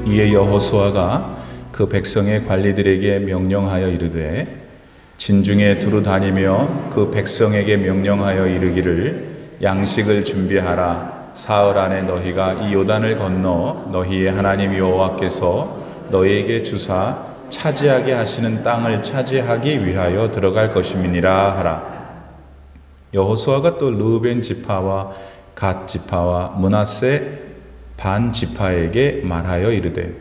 이에 여호수아가 그 백성의 관리들에게 명령하여 이르되 진중에 두루 다니며 그 백성에게 명령하여 이르기를 양식을 준비하라. 사흘 안에 너희가 이 요단을 건너 너희의 하나님 여호와께서 너희에게 주사 차지하게 하시는 땅을 차지하기 위하여 들어갈 것임이니라 하라. 여호수아가 또 르우벤 지파와 갓 지파와 므낫세 반 지파에게 말하여 이르되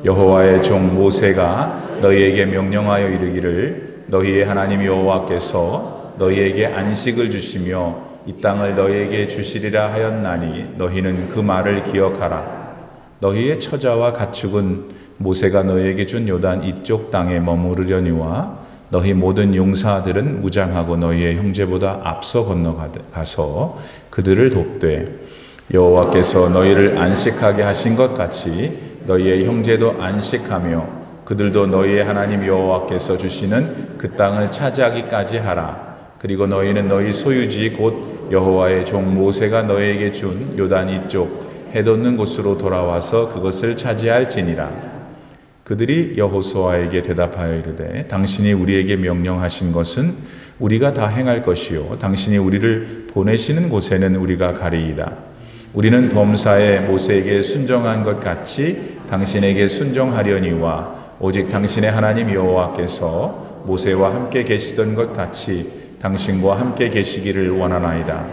여호와의 종 모세가 너희에게 명령하여 이르기를 너희의 하나님 여호와께서 너희에게 안식을 주시며 이 땅을 너희에게 주시리라 하였나니 너희는 그 말을 기억하라. 너희의 처자와 가축은 모세가 너희에게 준 요단 이쪽 땅에 머무르려니와 너희 모든 용사들은 무장하고 너희의 형제보다 앞서 건너가서 그들을 돕되 여호와께서 너희를 안식하게 하신 것 같이 너희의 형제도 안식하며 그들도 너희의 하나님 여호와께서 주시는 그 땅을 차지하기까지 하라. 그리고 너희는 너희 소유지 곧 여호와의 종 모세가 너희에게 준 요단 이쪽 해돋는 곳으로 돌아와서 그것을 차지할지니라. 그들이 여호수아에게 대답하여 이르되 당신이 우리에게 명령하신 것은 우리가 다 행할 것이요 당신이 우리를 보내시는 곳에는 우리가 가리이다. 우리는 범사에 모세에게 순종한 것 같이 당신에게 순종하려니와 오직 당신의 하나님 여호와께서 모세와 함께 계시던 것 같이 당신과 함께 계시기를 원하나이다.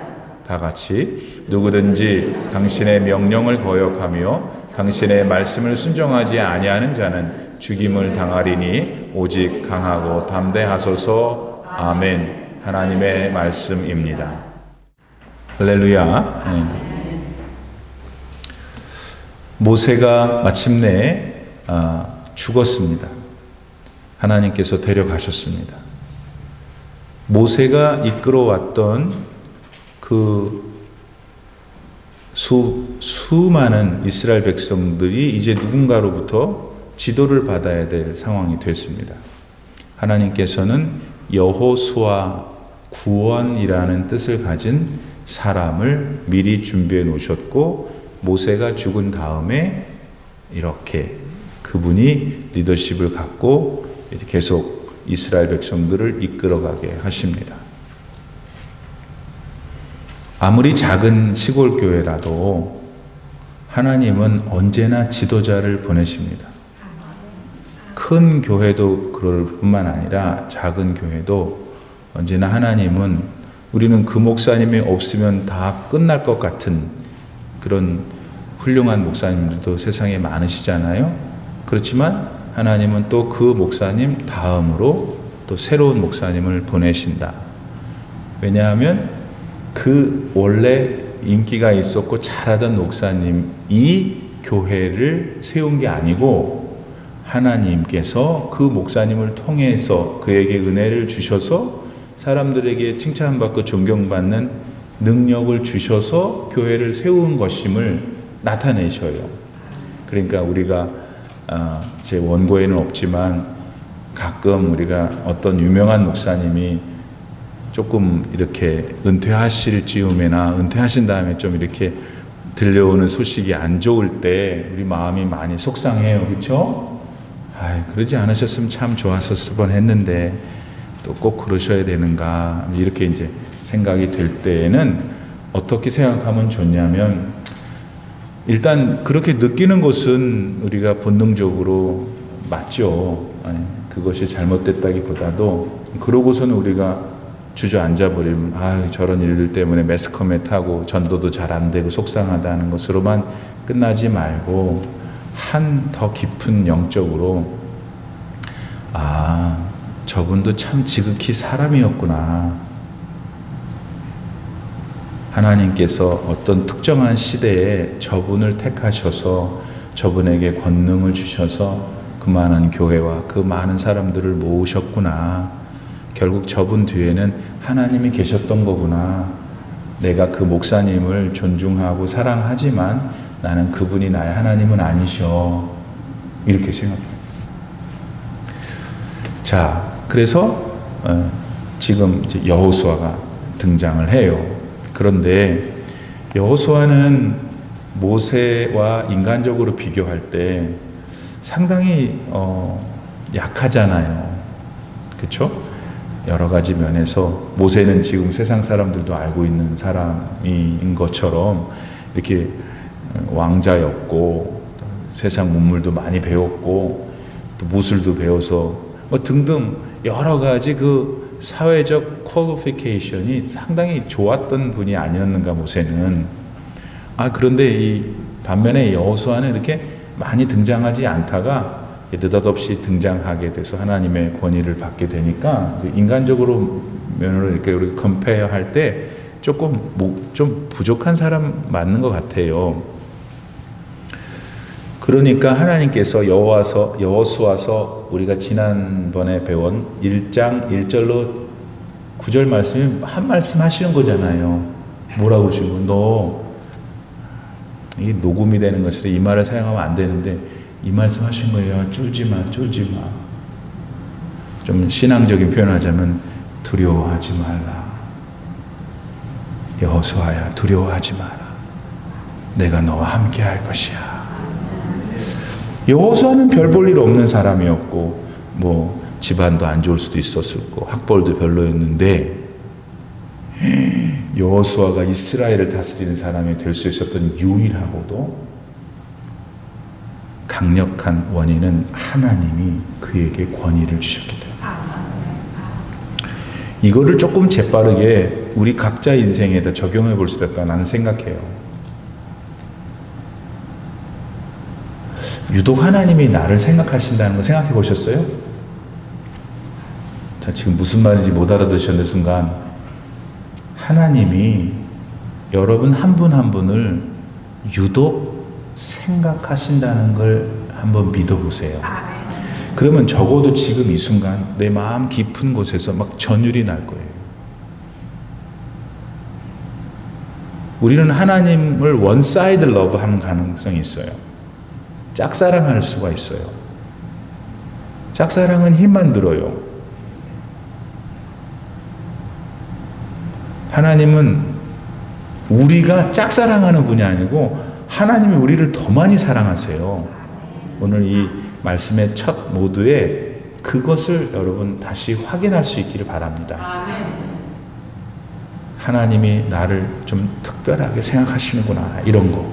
다 같이 누구든지 당신의 명령을 거역하며 당신의 말씀을 순종하지 아니하는 자는 죽임을 당하리니 오직 강하고 담대하소서. 아멘. 하나님의 말씀입니다. 할렐루야. 모세가 마침내 죽었습니다. 하나님께서 데려가셨습니다. 모세가 이끌어왔던 그 수많은 이스라엘 백성들이 이제 누군가로부터 지도를 받아야 될 상황이 됐습니다. 하나님께서는 여호수아 구원이라는 뜻을 가진 사람을 미리 준비해 놓으셨고 모세가 죽은 다음에 이렇게 그분이 리더십을 갖고 계속 이스라엘 백성들을 이끌어가게 하십니다. 아무리 작은 시골 교회라도 하나님은 언제나 지도자를 보내십니다. 큰 교회도 그럴 뿐만 아니라 작은 교회도 언제나 하나님은 우리는 그 목사님이 없으면 다 끝날 것 같은 그런 훌륭한 목사님들도 세상에 많으시잖아요. 그렇지만 하나님은 또 그 목사님 다음으로 또 새로운 목사님을 보내신다. 왜냐하면 그 원래 인기가 있었고 잘하던 목사님이 교회를 세운 게 아니고 하나님께서 그 목사님을 통해서 그에게 은혜를 주셔서 사람들에게 칭찬받고 존경받는 능력을 주셔서 교회를 세운 것임을 나타내셔요. 그러니까 우리가 제 원고에는 없지만 가끔 우리가 어떤 유명한 목사님이 조금 이렇게 은퇴하실 즈음에나 은퇴하신 다음에 좀 이렇게 들려오는 소식이 안 좋을 때 우리 마음이 많이 속상해요. 그렇죠? 그러지 않으셨으면 참 좋았었을 뻔했는데 또 꼭 그러셔야 되는가 이렇게 이제 생각이 들 때에는 어떻게 생각하면 좋냐면 일단 그렇게 느끼는 것은 우리가 본능적으로 맞죠. 그것이 잘못됐다기보다도 그러고서는 우리가 주저앉아버리면 저런 일들 때문에 매스컴에 타고 전도도 잘 안 되고 속상하다는 것으로만 끝나지 말고 더 깊은 영적으로 저분도 참 지극히 사람이었구나. 하나님께서 어떤 특정한 시대에 저분을 택하셔서 저분에게 권능을 주셔서 그 많은 교회와 그 많은 사람들을 모으셨구나. 결국 저분 뒤에는 하나님이 계셨던 거구나. 내가 그 목사님을 존중하고 사랑하지만 나는 그분이 나의 하나님은 아니셔. 이렇게 생각해요. 자, 그래서 지금 이제 여호수아가 등장을 해요. 그런데 여호수아는 모세와 인간적으로 비교할 때 상당히 약하잖아요. 그렇죠? 여러 가지 면에서 모세는 지금 세상 사람들도 알고 있는 사람인 것처럼 이렇게 왕자였고 세상 문물도 많이 배웠고 또 무술도 배워서 뭐 등등 여러 가지 그 사회적 퀄리피케이션이 상당히 좋았던 분이 아니었는가 모세는. 그런데 이 반면에 여호수아는 이렇게 많이 등장하지 않다가 느닷없이 등장하게 돼서 하나님의 권위를 받게 되니까 인간적으로 면으로 이렇게 우리 컴페어 할 때 조금 좀 부족한 사람 맞는 것 같아요. 그러니까 하나님께서 여호수아서 우리가 지난번에 배운 1장 1절로 9절 말씀이 한 말씀 하시는 거잖아요. 뭐라고 하시고 너 이 녹음이 되는 것이라 이 말을 사용하면 안 되는데 이 말씀 하신 거예요. 쫄지 마. 좀 신앙적인 표현하자면 두려워하지 말라. 여호수아야 두려워하지 마라. 내가 너와 함께 할 것이야. 여호수아는 별 볼 일 없는 사람이었고 뭐 집안도 안 좋을 수도 있었을 거고 학벌도 별로였는데 여호수아가 이스라엘을 다스리는 사람이 될 수 있었던 유일하고도 강력한 원인은 하나님이 그에게 권위를 주셨기 때문에 이거를 조금 재빠르게 우리 각자 인생에다 적용해 볼 수 있다 나는 생각해요. 유독 하나님이 나를 생각하신다는 거 생각해 보셨어요? 자, 지금 무슨 말인지 못 알아듣으셨는 순간 하나님이 여러분 한 분 한 분을 유독 생각하신다는 걸 한번 믿어보세요. 그러면 적어도 지금 이 순간 내 마음 깊은 곳에서 막 전율이 날 거예요. 우리는 하나님을 원사이드 러브하는 가능성이 있어요. 짝사랑할 수가 있어요. 짝사랑은 힘만 들어요. 하나님은 우리가 짝사랑하는 분이 아니고 하나님이 우리를 더 많이 사랑하세요. 오늘 이 말씀의 첫 모두에 그것을 여러분 다시 확인할 수 있기를 바랍니다. 하나님이 나를 좀 특별하게 생각하시는구나 이런 거.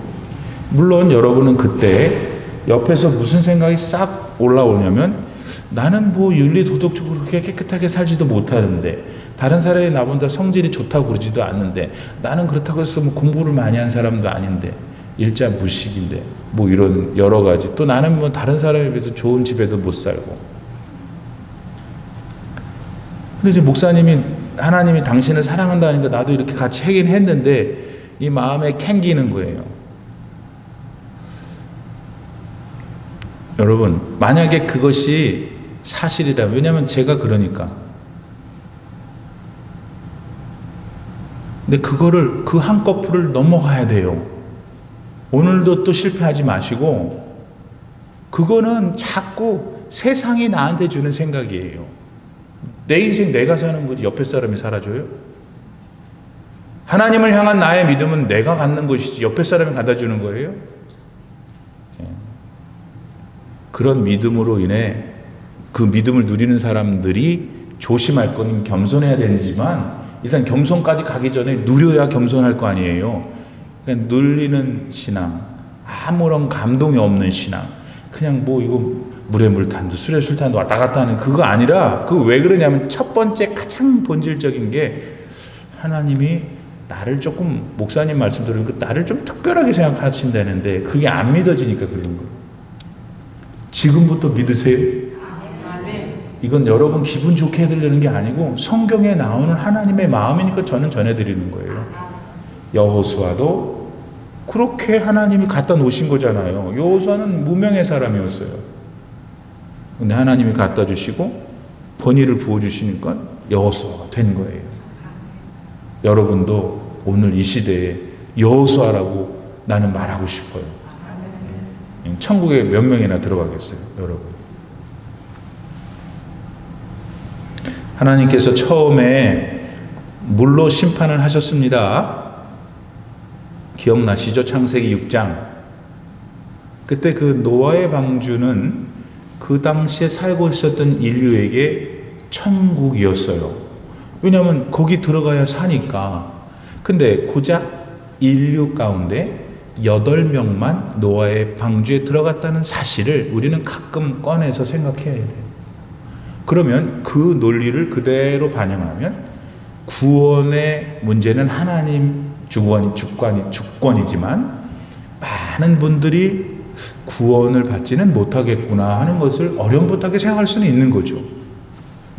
물론 여러분은 그때 옆에서 무슨 생각이 싹 올라오냐면 나는 뭐 윤리 도덕적으로 그렇게 깨끗하게 살지도 못하는데 다른 사람이 나보다 성질이 좋다고 그러지도 않는데 나는 그렇다고 해서 뭐 공부를 많이 한 사람도 아닌데 일자무식인데 뭐 이런 여러 가지 또 나는 뭐 다른 사람에 비해서 좋은 집에도 못 살고 근데 이제 목사님이 하나님이 당신을 사랑한다니까 나도 이렇게 같이 하긴 했는데 이 마음에 캥기는 거예요. 여러분 만약에 그것이 사실이라면 왜냐하면 제가 그러니까 근데 그거를 그 한꺼풀을 넘어가야 돼요. 오늘도 또 실패하지 마시고 그거는 자꾸 세상이 나한테 주는 생각이에요. 내 인생 내가 사는 거지 옆에 사람이 살아줘요? 하나님을 향한 나의 믿음은 내가 갖는 것이지 옆에 사람이 갖다 주는 거예요? 그런 믿음으로 인해 그 믿음을 누리는 사람들이 조심할 건 겸손해야 되지만 일단 겸손까지 가기 전에 누려야 겸손할 거 아니에요. 그냥 눌리는 신앙, 아무런 감동이 없는 신앙, 그냥 뭐 이거 물에 물 탄도 술에 술 탄도 왔다 갔다 하는 그거 아니라 그 왜 그러냐면 첫 번째 가장 본질적인 게 하나님이 나를 조금 목사님 말씀 들으니까 나를 좀 특별하게 생각하신다는데 그게 안 믿어지니까 그런 거예요. 지금부터 믿으세요. 이건 여러분 기분 좋게 해드리는 게 아니고 성경에 나오는 하나님의 마음이니까 저는 전해드리는 거예요. 여호수아도 그렇게 하나님이 갖다 놓으신 거잖아요. 여호수아는 무명의 사람이었어요. 근데 하나님이 갖다 주시고 권위를 부어주시니까 여호수아가 된 거예요. 여러분도 오늘 이 시대에 여호수아라고 나는 말하고 싶어요. 천국에 몇 명이나 들어가겠어요, 여러분. 하나님께서 처음에 물로 심판을 하셨습니다. 기억나시죠? 창세기 6장. 그때 그 노아의 방주는 그 당시에 살고 있었던 인류에게 천국이었어요. 왜냐하면 거기 들어가야 사니까. 근데 고작 인류 가운데 8명만 노아의 방주에 들어갔다는 사실을 우리는 가끔 꺼내서 생각해야 돼요. 그러면 그 논리를 그대로 반영하면 구원의 문제는 하나님 주권이지만 많은 분들이 구원을 받지는 못하겠구나 하는 것을 어렴풋하게 생각할 수는 있는 거죠.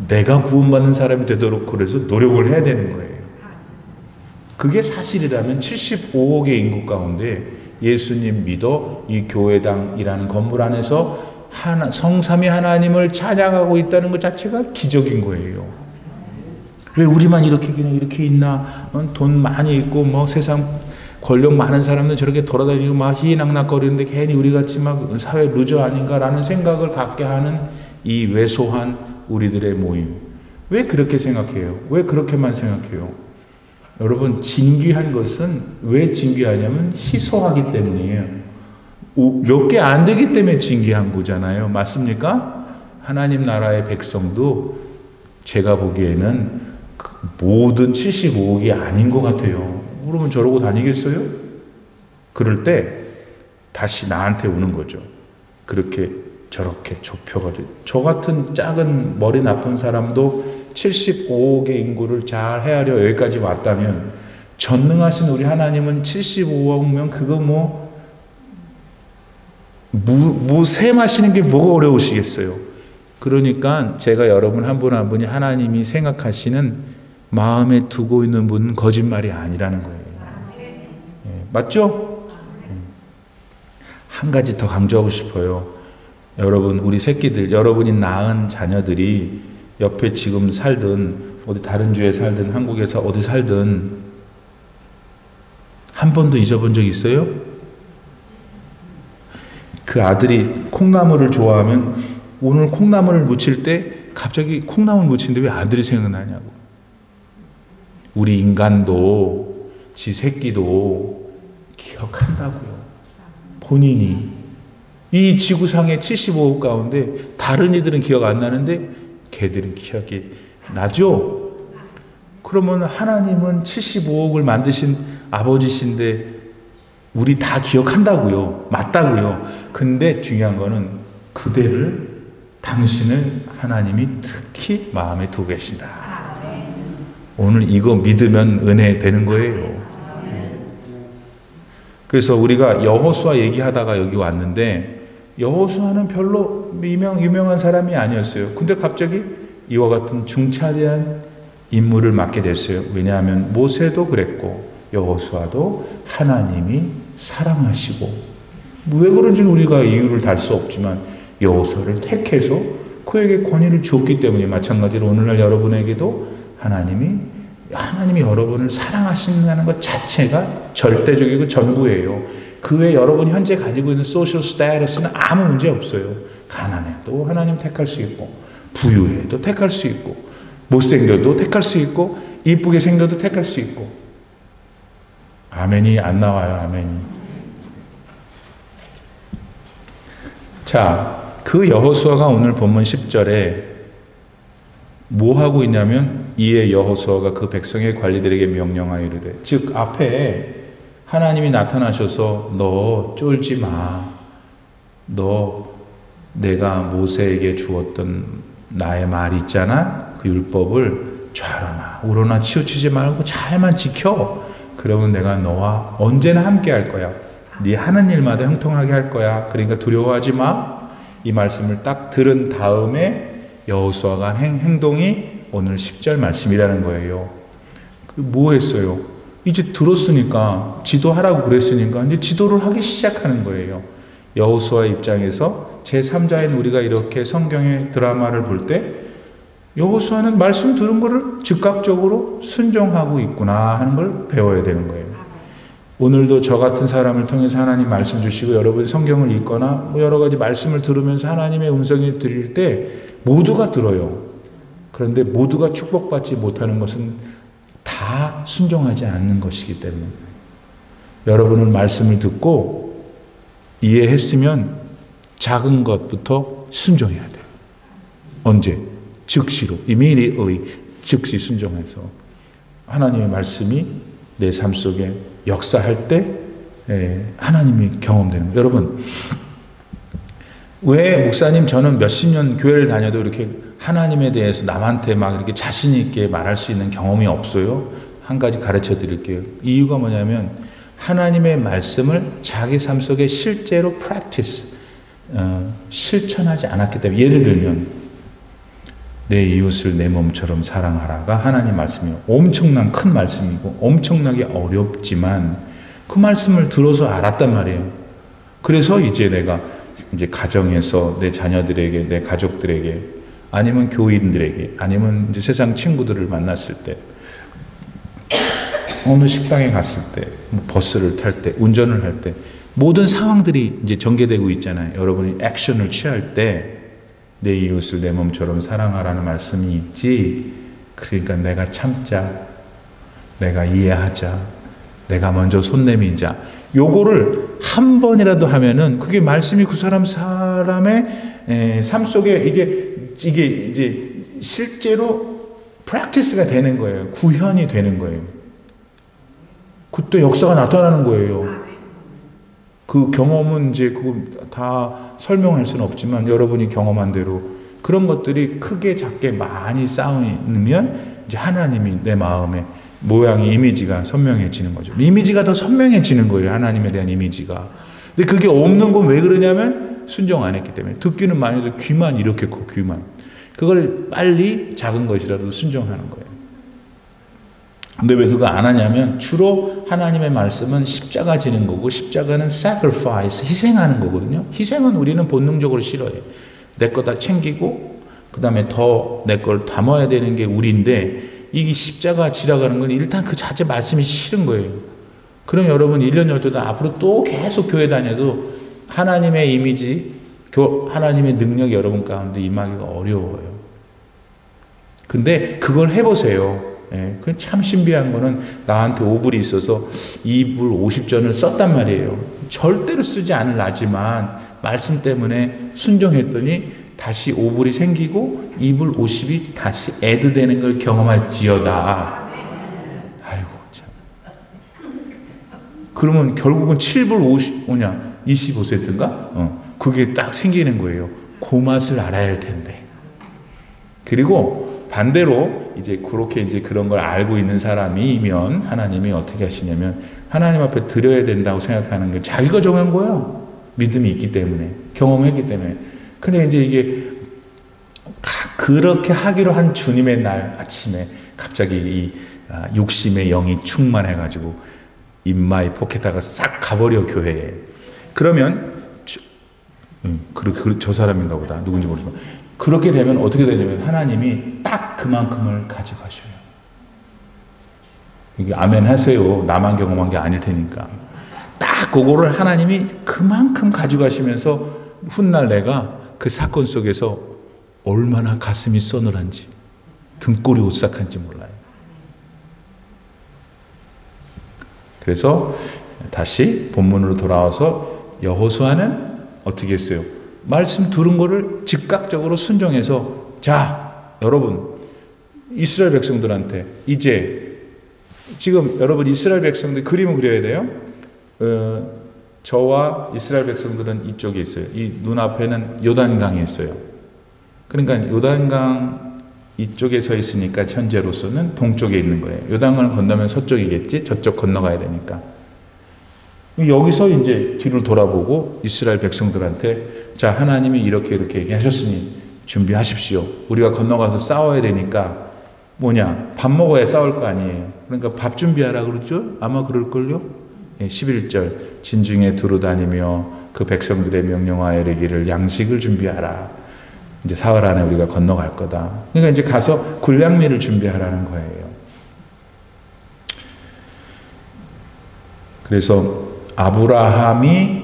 내가 구원받는 사람이 되도록 그래서 노력을 해야 되는 거예요. 그게 사실이라면 75억의 인구 가운데 예수님 믿어 이 교회당이라는 건물 안에서 성삼위 하나님을 찬양하고 있다는 것 자체가 기적인 거예요. 왜 우리만 이렇게 그냥 이렇게 있나? 돈 많이 있고 뭐 세상 권력 많은 사람들 저렇게 돌아다니고 막 희희낙낙거리는데 괜히 우리 같이 막 사회 루저 아닌가라는 생각을 갖게 하는 이 왜소한 우리들의 모임. 왜 그렇게 생각해요? 왜 그렇게만 생각해요? 여러분, 진귀한 것은 왜 진귀하냐면 희소하기 때문이에요. 몇 개 안 되기 때문에 진귀한 거잖아요. 맞습니까? 하나님 나라의 백성도 제가 보기에는 모든 75억이 아닌 것 같아요. 그러면 저러고 다니겠어요? 그럴 때 다시 나한테 오는 거죠. 그렇게 저렇게 좁혀가지고 저 같은 작은 머리 나쁜 사람도 75억의 인구를 잘 헤아려 여기까지 왔다면 전능하신 우리 하나님은 75억면 그거 세 마시는 게 뭐가 어려우시겠어요. 그러니까 제가 여러분 한 분 한 분이 하나님이 생각하시는 마음에 두고 있는 분은 거짓말이 아니라는 거예요. 맞죠? 한 가지 더 강조하고 싶어요. 여러분, 우리 새끼들, 여러분이 낳은 자녀들이 옆에 지금 살든 어디 다른 주에 살든 한국에서 어디 살든 한 번도 잊어본 적 있어요? 그 아들이 콩나물을 좋아하면 오늘 콩나물을 무칠 때 갑자기 콩나물 무치는데 왜 아들이 생각나냐고. 우리 인간도 지 새끼도 기억한다고요. 본인이 이 지구상의 75억 가운데 다른 이들은 기억 안 나는데 걔들은 기억이 나죠? 그러면 하나님은 75억을 만드신 아버지신데 우리 다 기억한다고요. 맞다고요. 근데 중요한 거는 그대를 당신을 하나님이 특히 마음에 두고 계신다. 오늘 이거 믿으면 은혜 되는 거예요. 그래서 우리가 여호수아 얘기하다가 여기 왔는데 여호수아는 별로 유명한 사람이 아니었어요. 근데 갑자기 이와 같은 중차대한 임무를 맡게 됐어요. 왜냐하면 모세도 그랬고 여호수아도 하나님이 사랑하시고 왜 그런지는 우리가 이유를 달 수 없지만 여호수아를 택해서 그에게 권위를 줬기 때문에 마찬가지로 오늘날 여러분에게도 하나님이 여러분을 사랑하신다는 것 자체가 절대적이고 전부예요. 그 외에 여러분이 현재 가지고 있는 소셜 스테이터스는 아무 문제 없어요. 가난해도 하나님 택할 수 있고 부유해도 택할 수 있고 못생겨도 택할 수 있고 이쁘게 생겨도 택할 수 있고. 아멘이 안 나와요. 아멘이. 자, 그 여호수아가 오늘 본문 10절에 뭐 하고 있냐면 이에 여호수아가 그 백성의 관리들에게 명령하여 이르되, 즉 앞에 하나님이 나타나셔서 너 쫄지 마. 너 내가 모세에게 주었던 나의 말 있잖아. 그 율법을 좌로나 우로나 치우치지 말고 잘만 지켜. 그러면 내가 너와 언제나 함께 할 거야. 네 하는 일마다 형통하게 할 거야. 그러니까 두려워하지 마. 이 말씀을 딱 들은 다음에 여호수아가 한 행동이 오늘 10절 말씀이라는 거예요. 뭐 했어요? 이제 들었으니까 지도하라고 그랬으니까 이제 지도를 하기 시작하는 거예요. 여호수아의 입장에서 제3자인 우리가 이렇게 성경의 드라마를 볼 때 여호수아는 말씀 들은 거를 즉각적으로 순종하고 있구나 하는 걸 배워야 되는 거예요. 오늘도 저 같은 사람을 통해서 하나님 말씀 주시고 여러분 성경을 읽거나 여러 가지 말씀을 들으면서 하나님의 음성을 들을 때 모두가 들어요. 그런데 모두가 축복받지 못하는 것은 다 순종하지 않는 것이기 때문에 여러분은 말씀을 듣고 이해했으면 작은 것부터 순종해야 돼요. 언제? 즉시로, immediately, 즉시 순종해서 하나님의 말씀이 내 삶 속에 역사할 때 하나님이 경험되는 거예요. 여러분, 왜 목사님 저는 몇십 년 교회를 다녀도 이렇게 하나님에 대해서 남한테 막 이렇게 자신 있게 말할 수 있는 경험이 없어요? 한 가지 가르쳐 드릴게요. 이유가 뭐냐면 하나님의 말씀을 자기 삶 속에 실제로 practice, 실천하지 않았기 때문에. 예를 들면 내 이웃을 내 몸처럼 사랑하라가 하나님 말씀이에요. 엄청난 큰 말씀이고 엄청나게 어렵지만 그 말씀을 들어서 알았단 말이에요. 그래서 이제 내가 이제 가정에서 내 자녀들에게, 내 가족들에게, 아니면 교인들에게, 아니면 이제 세상 친구들을 만났을 때, 어느 식당에 갔을 때, 버스를 탈 때, 운전을 할 때, 모든 상황들이 이제 전개되고 있잖아요. 여러분이 액션을 취할 때 내 이웃을 내 몸처럼 사랑하라는 말씀이 있지. 그러니까 내가 참자, 내가 이해하자, 내가 먼저 손 내밀자. 요거를 한 번이라도 하면은 그게 말씀이 그 사람의 삶 속에 이게 이제 실제로 프랙티스가 되는 거예요. 구현이 되는 거예요. 그때 역사가 나타나는 거예요. 그 경험은 이제 그거 다 설명할 수는 없지만 여러분이 경험한 대로 그런 것들이 크게 작게 많이 쌓이면 이제 하나님이 내 마음에 모양이 이미지가 선명해지는 거죠. 이미지가 더 선명해지는 거예요. 하나님에 대한 이미지가. 근데 그게 없는 건 왜 그러냐면 순종 안 했기 때문에. 듣기는 많이 해도 귀만 이렇게 커, 귀만. 그걸 빨리 작은 것이라도 순종하는 거예요. 근데 왜 그거 안 하냐면 주로 하나님의 말씀은 십자가 지는 거고 십자가는 sacrifice, 희생하는 거거든요. 희생은 우리는 본능적으로 싫어해요. 내 거 다 챙기고 그 다음에 더 내 걸 담아야 되는 게 우리인데 이 십자가 지나가는 건 일단 그 자체 말씀이 싫은 거예요. 그럼 여러분 1년 12달 앞으로 또 계속 교회 다녀도 하나님의 이미지, 하나님의 능력이 여러분 가운데 임하기가 어려워요. 근데 그걸 해보세요. 예, 참 신비한 거는 나한테 오불이 있어서 이불 50전을 썼단 말이에요. 절대로 쓰지 않을 나지만 말씀 때문에 순종했더니 다시 오불이 생기고 이불 50이 다시 애드되는 걸 경험할지어다. 아이고 참. 그러면 결국은 7불 25세트인가? 그게 딱 생기는 거예요. 그 맛을 알아야 할 텐데. 그리고 반대로 이제 그렇게 이제 그런 걸 알고 있는 사람이면 하나님이 어떻게 하시냐면 하나님 앞에 드려야 된다고 생각하는 게 자기가 정한 거야. 믿음이 있기 때문에, 경험했기 때문에. 근데 이제 이게 그렇게 하기로 한 주님의 날 아침에 갑자기 이 욕심의 영이 충만해가지고 인마이 포켓하가 싹 가버려 교회에. 그러면 저 사람인가 보다. 누군지 모르지만 그렇게 되면 어떻게 되냐면 하나님이 딱 그만큼을 가져가셔요. 이게 아멘 하세요. 나만 경험한 게 아닐 테니까. 딱 그거를 하나님이 그만큼 가져가시면서 훗날 내가 그 사건 속에서 얼마나 가슴이 서늘한지 등골이 오싹한지 몰라요. 그래서 다시 본문으로 돌아와서 여호수아는 어떻게 했어요? 말씀 들은 거를 즉각적으로 순종해서 자 여러분 이스라엘 백성들한테 이제 지금 여러분 이스라엘 백성들 그림을 그려야 돼요. 저와 이스라엘 백성들은 이쪽에 있어요. 이 눈앞에는 요단강이 있어요. 그러니까 요단강 이쪽에 서 있으니까 현재로서는 동쪽에 있는 거예요. 요단강을 건너면 서쪽이겠지. 저쪽 건너가야 되니까. 여기서 이제 뒤를 돌아보고 이스라엘 백성들한테 자 하나님이 이렇게 얘기하셨으니 준비하십시오. 우리가 건너가서 싸워야 되니까 뭐냐 밥 먹어야 싸울 거 아니에요. 그러니까 밥 준비하라 그러죠. 아마 그럴걸요. 11절 진중에 두루 다니며 그 백성들의 명령하여 이르기를 양식을 준비하라. 이제 사흘 안에 우리가 건너갈 거다. 그러니까 이제 가서 군량미를 준비하라는 거예요. 그래서 아브라함이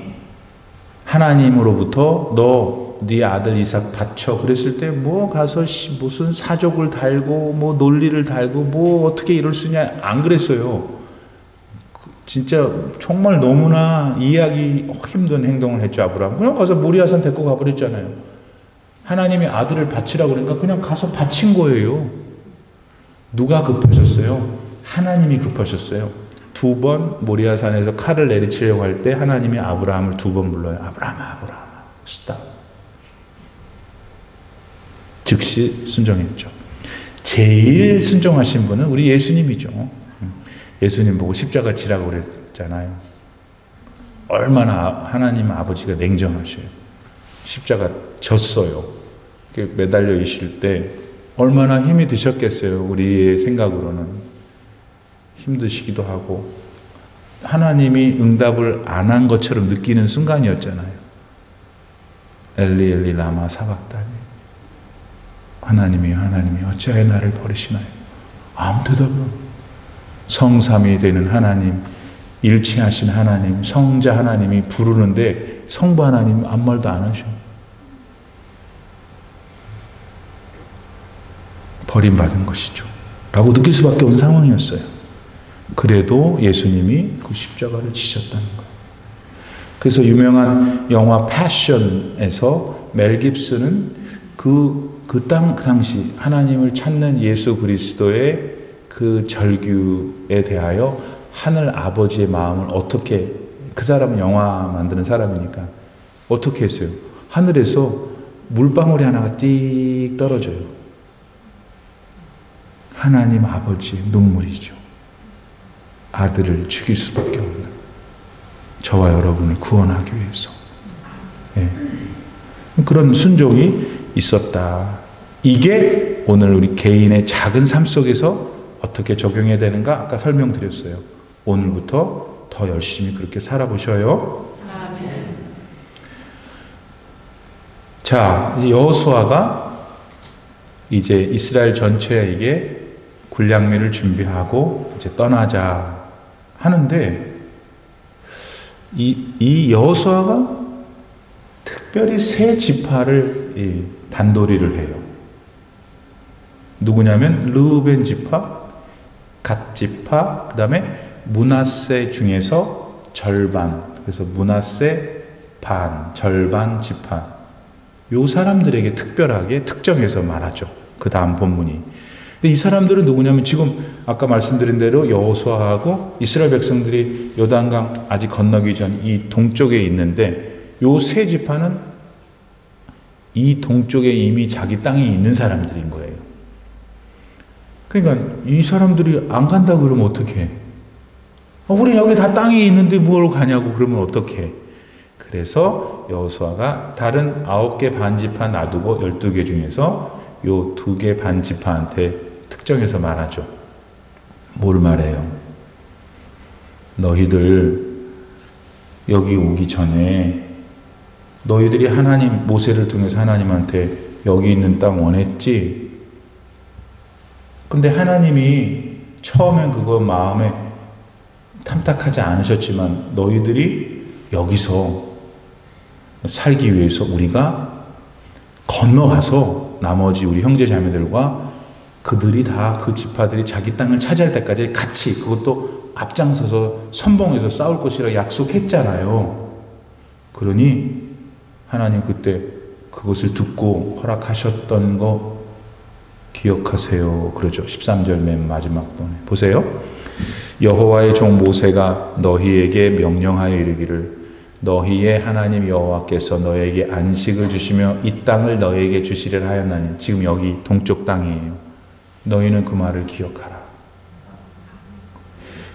하나님으로부터 너 네 아들 이삭 바쳐 그랬을 때 뭐 가서 무슨 사족을 달고 뭐 논리를 달고 뭐 어떻게 이럴 수냐 안 그랬어요. 진짜 정말 너무나 이해하기 힘든 행동을 했죠, 아브라함. 그냥 가서 모리아산 데리고 가버렸잖아요. 하나님이 아들을 바치라고 그러니까 그냥 가서 바친 거예요. 누가 급하셨어요? 하나님이 급하셨어요. 2번 모리아산에서 칼을 내리치려고 할 때 하나님이 아브라함을 2번 불러요. 아브라함, 스탑. 즉시 순종했죠. 제일 순종하신 분은 우리 예수님이죠. 예수님 보고 십자가 지라고 그랬잖아요. 얼마나 하나님 아버지가 냉정하셔요. 십자가 졌어요. 매달려 있을 때 얼마나 힘이 드셨겠어요. 우리의 생각으로는 힘드시기도 하고 하나님이 응답을 안 한 것처럼 느끼는 순간이었잖아요. 엘리 엘리 라마 사박다니, 하나님이 어찌하여 나를 버리시나요? 아무 대답은. 성삼위 되는 하나님, 일치하신 하나님, 성자 하나님이 부르는데 성부 하나님 아무 말도 안 하셔. 버림받은 것이죠 라고 느낄 수밖에 없는 상황이었어요. 그래도 예수님이 그 십자가를 지셨다는 거예요. 그래서 유명한 영화 패션에서 멜 깁슨은 그 당시 하나님을 찾는 예수 그리스도의 그 절규에 대하여 하늘 아버지의 마음을 어떻게, 그 사람은 영화 만드는 사람이니까 어떻게 했어요? 하늘에서 물방울이 하나가 띡 떨어져요. 하나님 아버지의 눈물이죠. 아들을 죽일 수밖에 없는, 저와 여러분을 구원하기 위해서. 예. 그런 순종이 있었다. 이게 오늘 우리 개인의 작은 삶 속에서 어떻게 적용해야 되는가 아까 설명드렸어요. 오늘부터 더 열심히 그렇게 살아보셔요. 자, 여호수아가 이제 이스라엘 전체에게 군량미를 준비하고 이제 떠나자 하는데 이 여호수아가 특별히 세 지파를 단도리를 해요. 누구냐면 르우벤 지파, 갓 지파, 그 다음에 므낫세 중에서 절반, 그래서 므낫세 반, 절반 지파, 요 사람들에게 특별하게 특정해서 말하죠. 그 다음 본문이. 근데 이 사람들은 누구냐면 지금 아까 말씀드린 대로 여호수아하고 이스라엘 백성들이 요단강 아직 건너기 전 이 동쪽에 있는데 요 세 지파는 이 동쪽에 이미 자기 땅이 있는 사람들인 거예요. 그러니까 이 사람들이 안 간다 그러면 어떡해? 우리 여기 다 땅이 있는데 뭘 가냐고 그러면 어떡해? 그래서 여호수아가 다른 9개 반지파 놔두고 12개 중에서 요 2개 반지파한테 특정해서 말하죠. 뭘 말해요? 너희들 여기 오기 전에 너희들이 하나님, 모세를 통해서 하나님한테 여기 있는 땅 원했지? 근데 하나님이 처음엔 그거 마음에 탐탁하지 않으셨지만 너희들이 여기서 살기 위해서 우리가 건너가서 나머지 우리 형제 자매들과 그들이 다 그 지파들이 자기 땅을 차지할 때까지 같이, 그것도 앞장서서 선봉해서 싸울 것이라 약속했잖아요. 그러니 하나님 그때 그것을 듣고 허락하셨던 거 기억하세요. 그러죠. 13절 맨 마지막 부분에 보세요. 여호와의 종 모세가 너희에게 명령하여 이르기를 너희의 하나님 여호와께서 너희에게 안식을 주시며 이 땅을 너희에게 주시리라 하였나니, 지금 여기 동쪽 땅이에요. 너희는 그 말을 기억하라.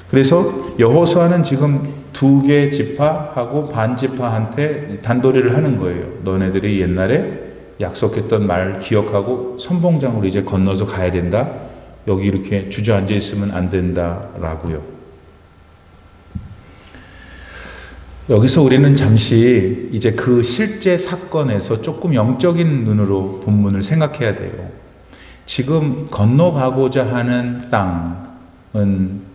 그래서 여호수아는 지금 2개 지파하고 반지파한테 단도리를 하는 거예요. 너네들이 옛날에 약속했던 말 기억하고 선봉장으로 이제 건너서 가야 된다. 여기 이렇게 주저앉아 있으면 안 된다라고요. 여기서 우리는 잠시 이제 그 실제 사건에서 조금 영적인 눈으로 본문을 생각해야 돼요. 지금 건너가고자 하는 땅은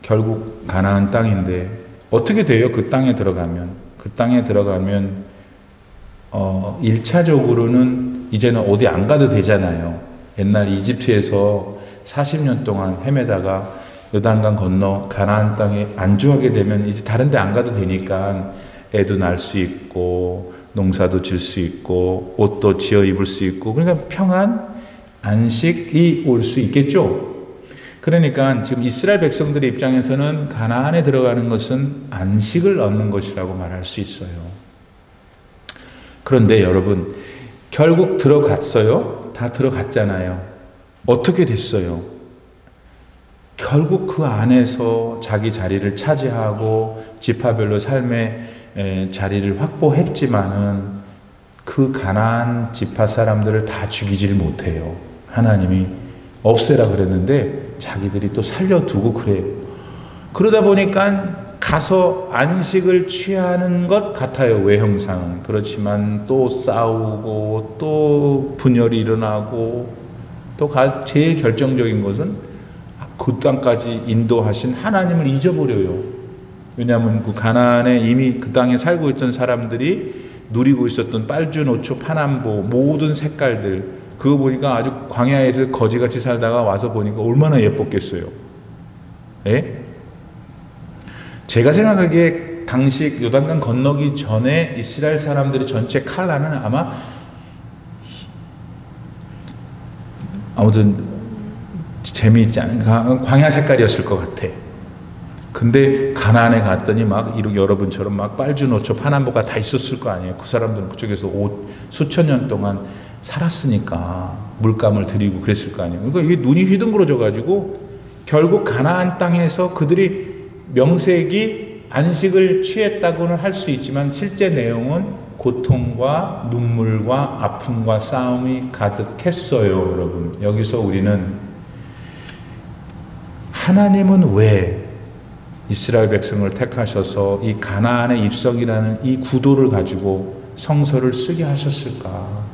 결국 가나안 땅인데 어떻게 돼요? 그 땅에 들어가면. 그 땅에 들어가면 1차적으로는 이제는 어디 안 가도 되잖아요. 옛날 이집트에서 40년 동안 헤매다가 요단강 건너 가나안 땅에 안주하게 되면 이제 다른 데 안 가도 되니까 애도 낳을 수 있고 농사도 질 수 있고 옷도 지어 입을 수 있고, 그러니까 평안 안식이 올 수 있겠죠. 그러니까 지금 이스라엘 백성들의 입장에서는 가나안에 들어가는 것은 안식을 얻는 것이라고 말할 수 있어요. 그런데 여러분, 결국 들어갔어요? 다 들어갔잖아요. 어떻게 됐어요? 결국 그 안에서 자기 자리를 차지하고 지파별로 삶의 자리를 확보했지만은 그 가나안 지파 사람들을 다 죽이질 못해요. 하나님이 없애라 그랬는데 자기들이 또 살려두고 그래요. 그러다 보니까 가서 안식을 취하는 것 같아요, 외형상은. 그렇지만 또 싸우고 또 분열이 일어나고 또 제일 결정적인 것은 그 땅까지 인도하신 하나님을 잊어버려요. 왜냐하면 그 가나안에 이미 그 땅에 살고 있던 사람들이 누리고 있었던 빨주노초, 파남보 모든 색깔들, 그거 보니까 아주 광야에서 거지같이 살다가 와서 보니까 얼마나 예뻤겠어요. 예? 제가 생각하기에 당시 요단강 건너기 전에 이스라엘 사람들의 전체 컬러는 아무튼 재미있지 않은 광야 색깔이었을 것 같아. 근데 가나안에 갔더니 막 이렇게 여러분처럼 막 빨주노초, 파남보가 다 있었을 거 아니에요. 그 사람들은 그쪽에서 수천 년 동안 살았으니까 물감을 들이고 그랬을 거 아니에요. 그러니까 이게 눈이 휘둥그러져 가지고 결국 가나안 땅에서 그들이 명색이 안식을 취했다고는 할 수 있지만 실제 내용은 고통과 눈물과 아픔과 싸움이 가득했어요. 여러분, 여기서 우리는 하나님은 왜 이스라엘 백성을 택하셔서 이 가나안의 입성이라는 이 구도를 가지고 성서를 쓰게 하셨을까?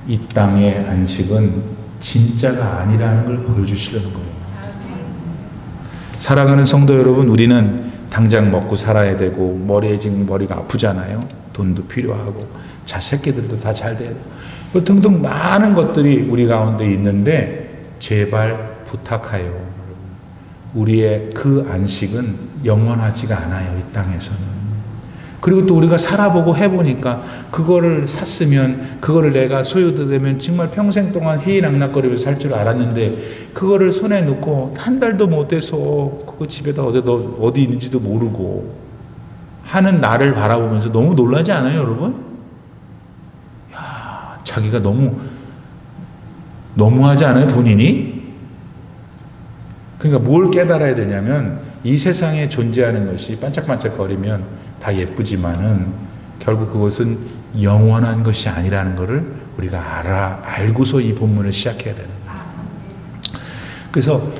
이 땅의 안식은 진짜가 아니라는 걸 보여주시려는 거예요. 사랑하는 성도 여러분, 우리는 당장 먹고 살아야 되고 머리에 지금 머리가 아프잖아요. 돈도 필요하고 새끼들도 다 잘 돼야 되고 등등 많은 것들이 우리 가운데 있는데 제발 부탁해요. 우리의 그 안식은 영원하지가 않아요, 이 땅에서는. 그리고 또 우리가 살아보고 해보니까 그거를 샀으면 그거를 내가 소유되면 정말 평생 동안 희희낙낙거리면서 살 줄 알았는데 그거를 손에 넣고 한 달도 못 돼서 그거 집에다 어디 있는지도 모르고 하는 나를 바라보면서 너무 놀라지 않아요, 여러분? 야, 자기가 너무하지 않아요, 본인이? 그러니까 뭘 깨달아야 되냐면 이 세상에 존재하는 것이 반짝반짝거리면 다 예쁘지만은 결국 그것은 영원한 것이 아니라는 것을 우리가 알고서 이 본문을 시작해야 되는 거예요. 그래서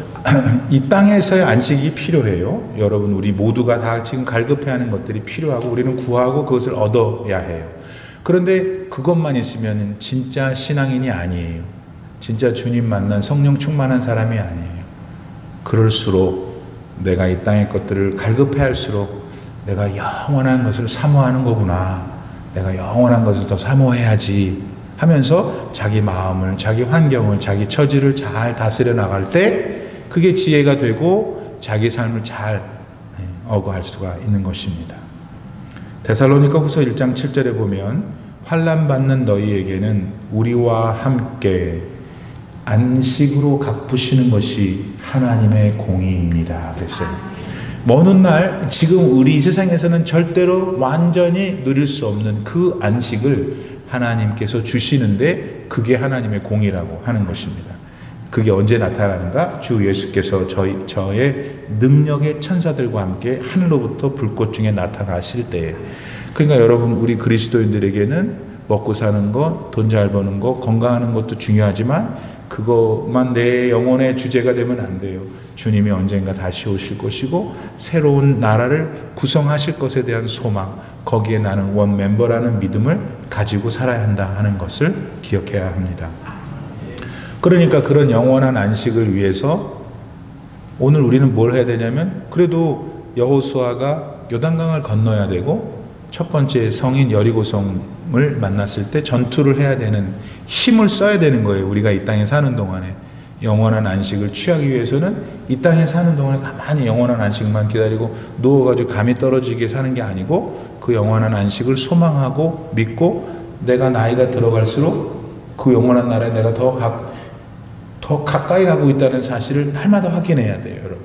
이 땅에서의 안식이 필요해요. 여러분, 우리 모두가 다 지금 갈급해하는 것들이 필요하고 우리는 구하고 그것을 얻어야 해요. 그런데 그것만 있으면 진짜 신앙인이 아니에요. 진짜 주님 만난 성령 충만한 사람이 아니에요. 그럴수록 내가 이 땅의 것들을 갈급해할수록 내가 영원한 것을 사모하는 거구나. 내가 영원한 것을 더 사모해야지 하면서 자기 마음을, 자기 환경을, 자기 처지를 잘 다스려 나갈 때 그게 지혜가 되고 자기 삶을 잘 어거할 수가 있는 것입니다. 데살로니가 후서 1장 7절에 보면 환난 받는 너희에게는 우리와 함께 안식으로 갚으시는 것이 하나님의 공의입니다. 그랬어요. 먼 훗날 지금 우리 이 세상에서는 절대로 완전히 누릴 수 없는 그 안식을 하나님께서 주시는데 그게 하나님의 공의라고 하는 것입니다. 그게 언제 나타나는가? 주 예수께서 저의 능력의 천사들과 함께 하늘로부터 불꽃 중에 나타나실 때에. 그러니까 여러분, 우리 그리스도인들에게는 먹고 사는 것, 돈 잘 버는 것, 건강하는 것도 중요하지만 그것만 내 영혼의 주제가 되면 안 돼요. 주님이 언젠가 다시 오실 것이고 새로운 나라를 구성하실 것에 대한 소망, 거기에 나는 원 멤버라는 믿음을 가지고 살아야 한다 하는 것을 기억해야 합니다. 그러니까 그런 영원한 안식을 위해서 오늘 우리는 뭘 해야 되냐면, 그래도 여호수아가 요단강을 건너야 되고 첫 번째 성인 여리고성을 만났을 때 전투를 해야 되는 힘을 써야 되는 거예요. 우리가 이 땅에 사는 동안에 영원한 안식을 취하기 위해서는 이 땅에 사는 동안에 가만히 영원한 안식만 기다리고 누워가지고 감이 떨어지게 사는 게 아니고 그 영원한 안식을 소망하고 믿고 내가 나이가 들어갈수록 그 영원한 나라에 내가 더 가까이 가고 있다는 사실을 날마다 확인해야 돼요, 여러분.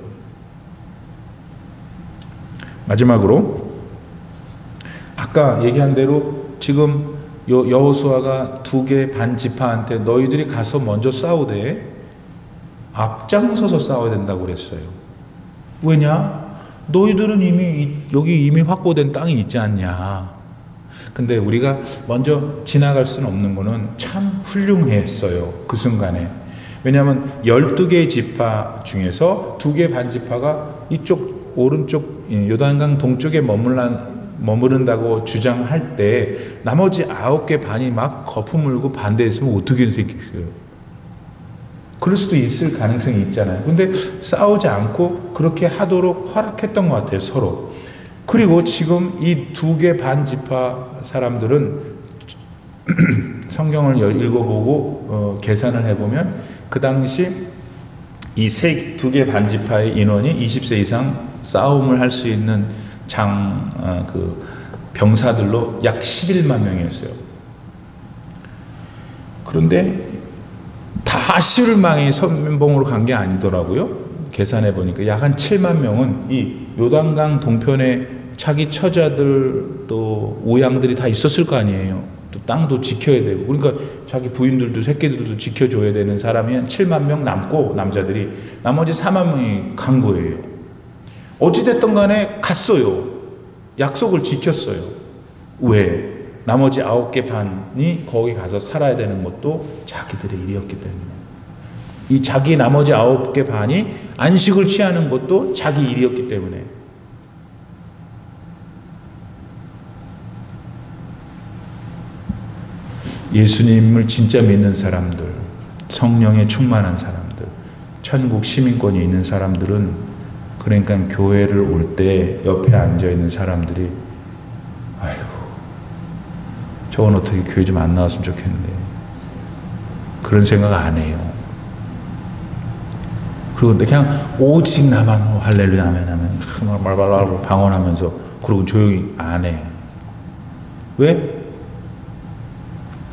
마지막으로 아까 얘기한 대로 지금 여호수아가 2개 반 지파한테 너희들이 가서 먼저 싸우되 앞장서서 싸워야 된다고 그랬어요. 왜냐? 너희들은 여기 이미 확보된 땅이 있지 않냐. 근데 우리가 먼저 지나갈 수는 없는 거는 참 훌륭했어요, 그 순간에. 왜냐하면 12개의 지파 중에서 2개 반 지파가 이쪽 오른쪽 요단강 동쪽에 머무른다고 주장할 때 나머지 9개 반이 막 거품 물고 반대했으면 어떻게 생겼어요? 그럴 수도 있을 가능성이 있잖아요. 근데 싸우지 않고 그렇게 하도록 허락했던 것 같아요, 서로. 그리고 지금 이 2개 반 지파 사람들은 성경을 읽어보고 계산을 해보면 그 당시 이 2개 반 지파의 인원이 20세 이상 싸움을 할 수 있는 병사들로 약 11만 명이었어요. 그런데 다 아슈르망이 선봉으로 간 게 아니더라고요. 계산해 보니까 약 한 7만 명은 이 요단강 동편에 자기 처자들 또 우양들이 다 있었을 거 아니에요. 또 땅도 지켜야 되고, 그러니까 자기 부인들도 새끼들도 지켜줘야 되는 사람이 한 7만 명 남고, 남자들이 나머지 4만 명이 간 거예요. 어찌됐든 간에 갔어요. 약속을 지켰어요. 왜? 나머지 9개 반이 거기 가서 살아야 되는 것도 자기들의 일이었기 때문에. 이 자기 나머지 9개 반이 안식을 취하는 것도 자기 일이었기 때문에. 예수님을 진짜 믿는 사람들, 성령에 충만한 사람들, 천국 시민권이 있는 사람들은, 그러니까 교회를 올 때 옆에 앉아있는 사람들이 아이고 저건 어떻게 교회 좀 안 나왔으면 좋겠는데, 그런 생각 안 해요. 그리고 그냥 오직 나만 할렐루야 하면 말발발하고 방언하면서 그러고 조용히 안 해요. 왜?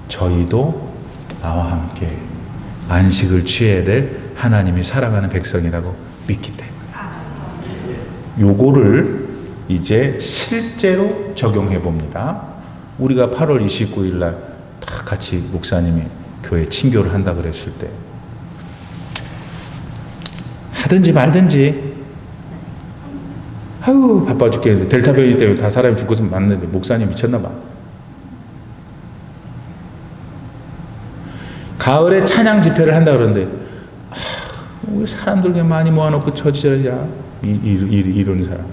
저희도 나와 함께 안식을 취해야 될 하나님이 사랑하는 백성이라고 믿기 때문에. 요거를 이제 실제로 적용해 봅니다. 우리가 8월 29일 날 다 같이 목사님이 교회 친교를 한다 그랬을 때 하든지 말든지, 아유 바빠 죽겠는데 델타 변이 때문에 다 사람이 죽고서 맞는데 목사님 미쳤나 봐. 가을에 찬양 집회를 한다 그러는데 우리 사람들 그냥 많이 모아놓고 처지자야 이러는 사람.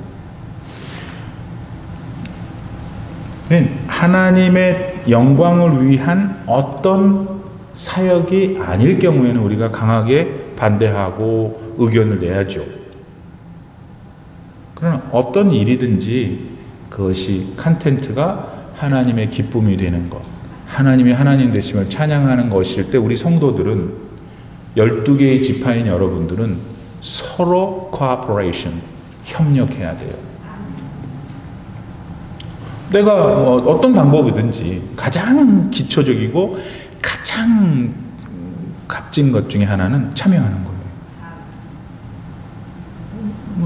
하나님의 영광을 위한 어떤 사역이 아닐 경우에는 우리가 강하게 반대하고 의견을 내야죠. 그러나 어떤 일이든지 그것이 컨텐츠가 하나님의 기쁨이 되는 것, 하나님이 하나님 되심을 찬양하는 것일 때 우리 성도들은 12개의 지파인 여러분들은 서로 코퍼레이션, 협력해야 돼요. 내가 어떤 방법이든지 가장 기초적이고 가장 값진 것 중에 하나는 참여하는 거예요.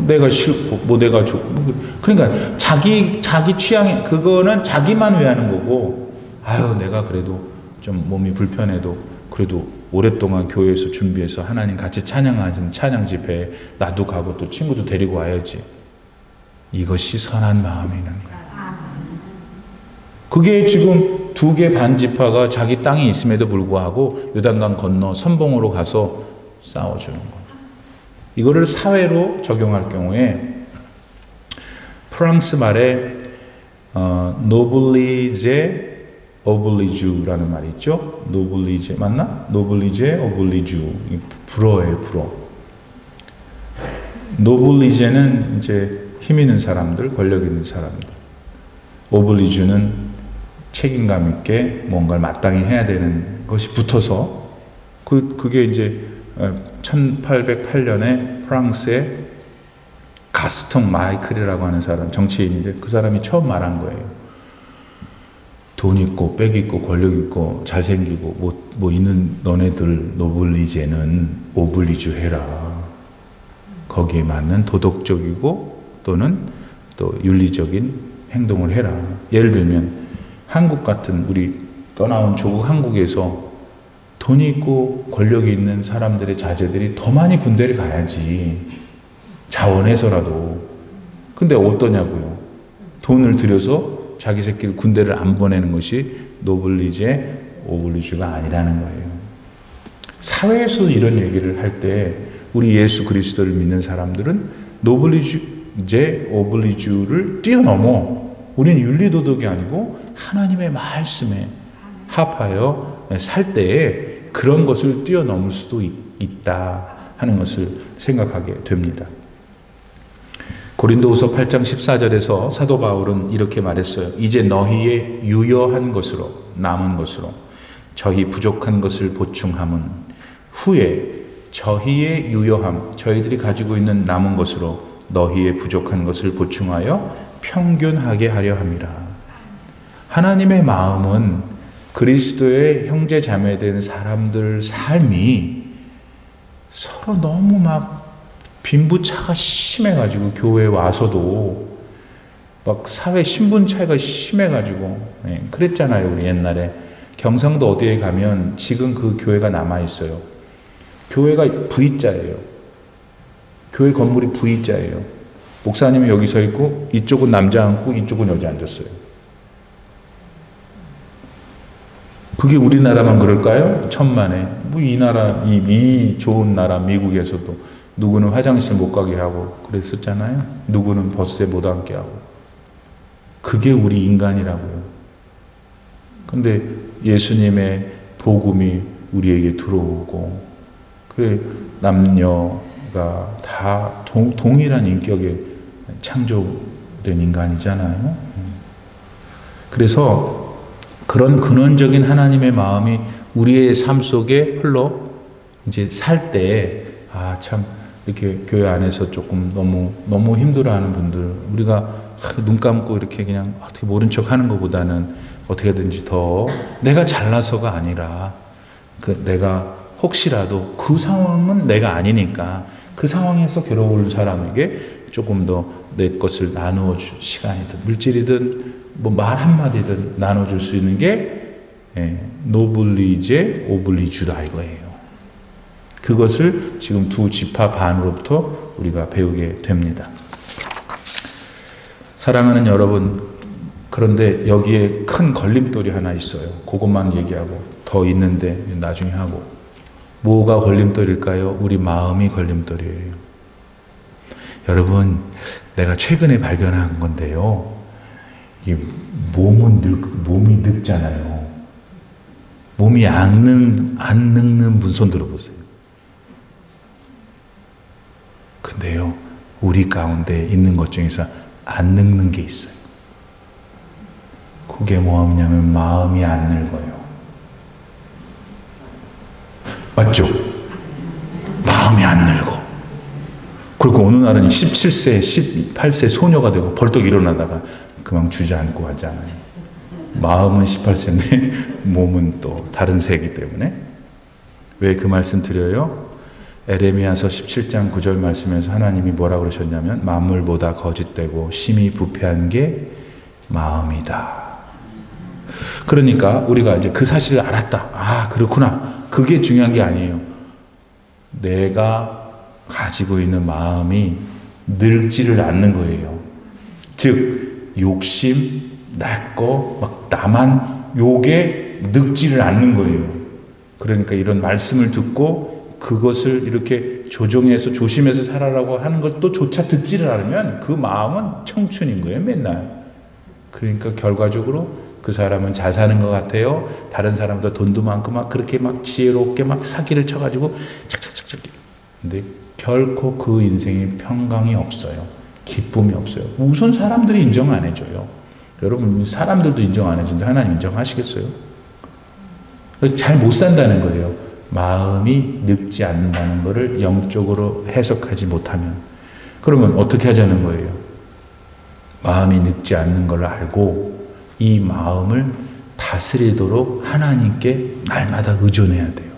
내가 싫고 내가 좋고, 그러니까 자기 취향에 그거는 자기만 위하는 거고, 아유 내가 그래도 좀 몸이 불편해도 그래도 오랫동안 교회에서 준비해서 하나님 같이 찬양하는 찬양 집회에 나도 가고 또 친구도 데리고 와야지. 이것이 선한 마음이 있는 거예요. 그게 지금 2개 반 지파가 자기 땅이 있음에도 불구하고 요단강 건너 선봉으로 가서 싸워주는 거예요. 이거를 사회로 적용할 경우에 프랑스 말에 노블리제 오블리주라는 말이 있죠. 노블리제 맞나? 노블리제 오블리주, 불어예요, 불어. 노블리제는 이제 힘 있는 사람들, 권력 있는 사람들. 오블리주는 책임감 있게 뭔가를 마땅히 해야 되는 것이 붙어서 그게 이제 1808년에 프랑스의 가스통 마이클이라고 하는 사람, 정치인인데 그 사람이 처음 말한 거예요. 돈 있고 빽 있고 권력 있고 잘생기고 뭐 있는 너네들 노블리제는 오블리주 해라. 거기에 맞는 도덕적이고 또는 또 윤리적인 행동을 해라. 예를 들면 한국 같은 우리 떠나온 조국 한국에서 돈이 있고 권력이 있는 사람들의 자제들이 더 많이 군대를 가야지. 자원해서라도. 근데 어떠냐고요. 돈을 들여서 자기 새끼를 군대를 안 보내는 것이 노블리제 오블리주가 아니라는 거예요. 사회에서 이런 얘기를 할 때 우리 예수 그리스도를 믿는 사람들은 노블리제 오블리주를 뛰어넘어. 우리는 윤리도덕이 아니고 하나님의 말씀에 합하여 살 때에 그런 것을 뛰어넘을 수도 있다 하는 것을 생각하게 됩니다. 고린도후서 8장 14절에서 사도 바울은 이렇게 말했어요. 이제 너희의 유효한 것으로 남은 것으로 저희 부족한 것을 보충함은 후에 저희의 유효함, 저희들이 가지고 있는 남은 것으로 너희의 부족한 것을 보충하여 평균하게 하려 함이라. 하나님의 마음은 그리스도의 형제 자매된 사람들 삶이 서로 너무 막 빈부차가 심해가지고 교회에 와서도 막 사회 신분 차이가 심해가지고 그랬잖아요. 우리 옛날에 경상도 어디에 가면 지금 그 교회가 남아있어요. 교회가 V자예요. 교회 건물이 V자예요. 목사님이 여기 서 있고 이쪽은 남자 앉고 이쪽은 여자 앉았어요. 그게 우리나라만 그럴까요? 천만에. 뭐 이 나라, 이 좋은 나라 미국에서도 누구는 화장실 못 가게 하고 그랬었잖아요. 누구는 버스에 못 앉게 하고. 그게 우리 인간이라고요. 근데 예수님의 복음이 우리에게 들어오고 그래 남녀가 다 동일한 인격에 창조된 인간이잖아요. 그래서 그런 근원적인 하나님의 마음이 우리의 삶 속에 흘러 이제 살 때 참 이렇게 교회 안에서 조금 너무 힘들어하는 분들 우리가 눈 감고 이렇게 그냥 어떻게 모른 척 하는 것보다는 어떻게든지 더 내가 잘나서가 아니라 내가 혹시라도 그 상황은 내가 아니니까 그 상황에서 괴로울 사람에게 조금 더 내 것을 나누어줄 시간이든 물질이든 뭐 말 한마디든 나눠줄 수 있는 게 노블리제 오블리주다 이거예요. 그것을 지금 두 지파 반으로부터 우리가 배우게 됩니다. 사랑하는 여러분, 그런데 여기에 큰 걸림돌이 하나 있어요. 그것만 얘기하고 더 있는데 나중에 하고. 뭐가 걸림돌일까요? 우리 마음이 걸림돌이에요. 여러분, 내가 최근에 발견한 건데요. 이게 몸이 늙잖아요. 몸이 안 늙는 분 손 들어보세요. 근데요, 우리 가운데 있는 것 중에서 안 늙는 게 있어요. 그게 뭐냐면 마음이 안 늙어요. 맞죠? 마음이 안 늙어. 그리고 어느 날은 17세, 18세 소녀가 되고 벌떡 일어나다가 그만 주저앉고 하잖아요. 마음은 18세인데 몸은 또 다른 새이기 때문에. 왜 그 말씀 드려요? 에레미야서 17장 9절 말씀에서 하나님이 뭐라고 그러셨냐면 만물보다 거짓되고 심히 부패한 게 마음이다. 그러니까 우리가 이제 그 사실을 알았다. 그렇구나. 그게 중요한 게 아니에요. 내가 가지고 있는 마음이 늙지를 않는 거예요. 즉 욕심, 내 거, 막 나만 요게 늙지를 않는 거예요. 그러니까 이런 말씀을 듣고 그것을 이렇게 조정해서 조심해서 살아라고 하는 것도 조차 듣지를 않으면 그 마음은 청춘인 거예요, 맨날. 그러니까 결과적으로 그 사람은 잘 사는 것 같아요. 다른 사람보다 돈도 많고 막 그렇게 막 지혜롭게 막 사기를 쳐가지고 착착착착. 근데 결코 그 인생에 평강이 없어요. 기쁨이 없어요. 우선 사람들이 인정 안 해줘요. 여러분, 사람들도 인정 안 해주는데 하나님 인정하시겠어요? 잘 못 산다는 거예요. 마음이 늙지 않는다는 것을 영적으로 해석하지 못하면, 그러면 어떻게 하자는 거예요? 마음이 늙지 않는 걸 알고 이 마음을 다스리도록 하나님께 날마다 의존해야 돼요.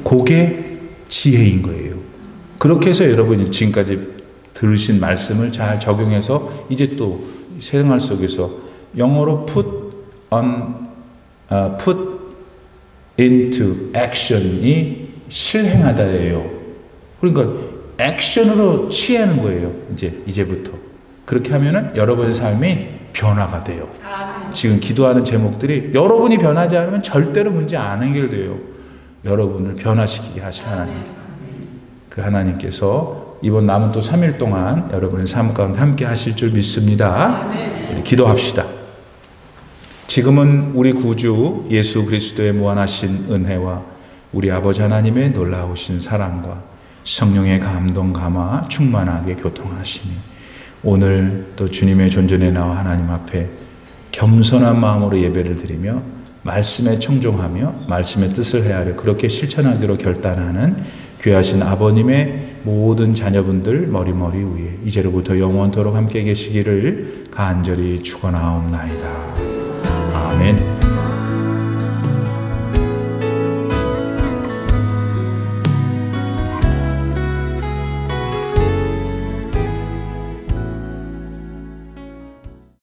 그게 지혜인 거예요. 그렇게 해서 여러분이 지금까지 들으신 말씀을 잘 적용해서 이제 또 생활 속에서 영어로 put into action이 실행하다예요. 그러니까 액션으로 취하는 거예요. 이제부터. 그렇게 하면은 여러분의 삶이 변화가 돼요. 지금 기도하는 제목들이 여러분이 변하지 않으면 절대로 문제 안 해결돼요. 여러분을 변화시키게 하실 하나님. 그 하나님께서 이번 남은 또 3일 동안 여러분의 삶 가운데 함께 하실 줄 믿습니다. 우리 기도합시다. 지금은 우리 구주 예수 그리스도의 무한하신 은혜와 우리 아버지 하나님의 놀라우신 사랑과 성령의 감동 감화 충만하게 교통하시니 오늘 또 주님의 존전에 나와 하나님 앞에 겸손한 마음으로 예배를 드리며 말씀에 청종하며 말씀의 뜻을 헤아려 그렇게 실천하기로 결단하는 귀하신 아버님의 모든 자녀분들 머리머리 위에 이제로부터 영원토록 함께 계시기를 간절히 축원하옵나이다. 아멘.